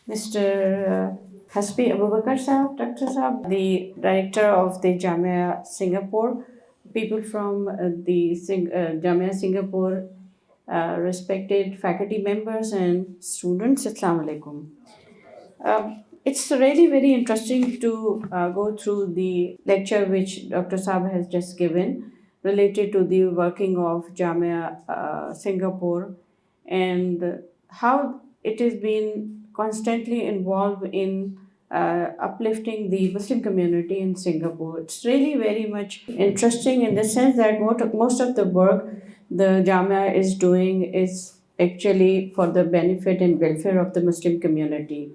Mr. Hasbi Abubakar Saab, Dr. Saab, the director of the Jamia Singapore, people from Jamia Singapore, respected faculty members and students, Assalamu alaikum. It's really very interesting to go through the lecture which Dr. Saab has just given related to the working of Jamia Singapore and how it has been constantly involved in uplifting the Muslim community in Singapore. It's really very much interesting in the sense that most of the work the Jamia is doing is actually for the benefit and welfare of the Muslim community.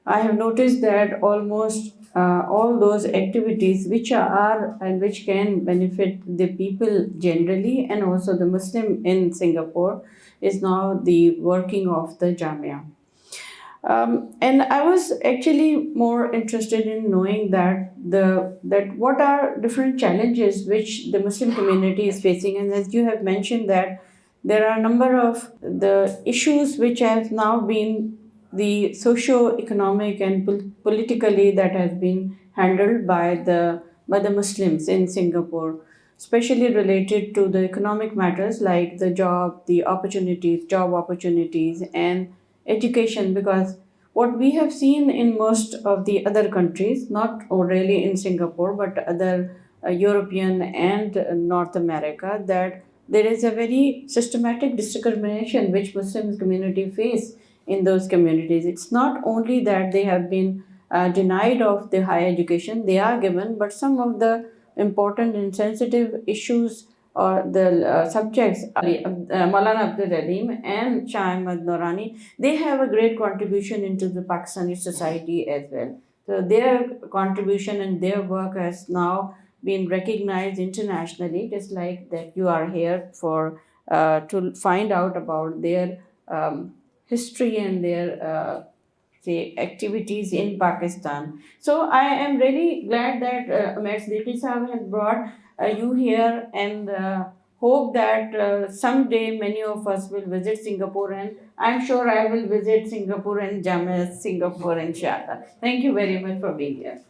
I have noticed that almost all those activities which are and which can benefit the people generally and also the Muslim in Singapore is now the working of the Jamia. And I was actually more interested in knowing that what are different challenges which the Muslim community is facing, and as you have mentioned that there are a number of the issues which have now been the socio-economic and politically that has been handled by the Muslims in Singapore, especially related to the economic matters like job opportunities, and education. Because what we have seen in most of the other countries, not really in Singapore, but other European and North America, that there is a very systematic discrimination which Muslim community face in those communities. It's not only that they have been denied of the higher education they are given, but some of the important and sensitive issues or the subjects, Maulana Abdul Alim and Shah Ahmad Norani, they have a great contribution into the Pakistani society as well. So their contribution and their work has now been recognized internationally, just like that you are here for to find out about their history and their say activities in Pakistan. So I am really glad that Umair Siddiqui Sahab has brought you here and hope that someday many of us will visit Singapore, and I'm sure I will visit Singapore and Jamia Singapore inshallah. Thank you very much for being here.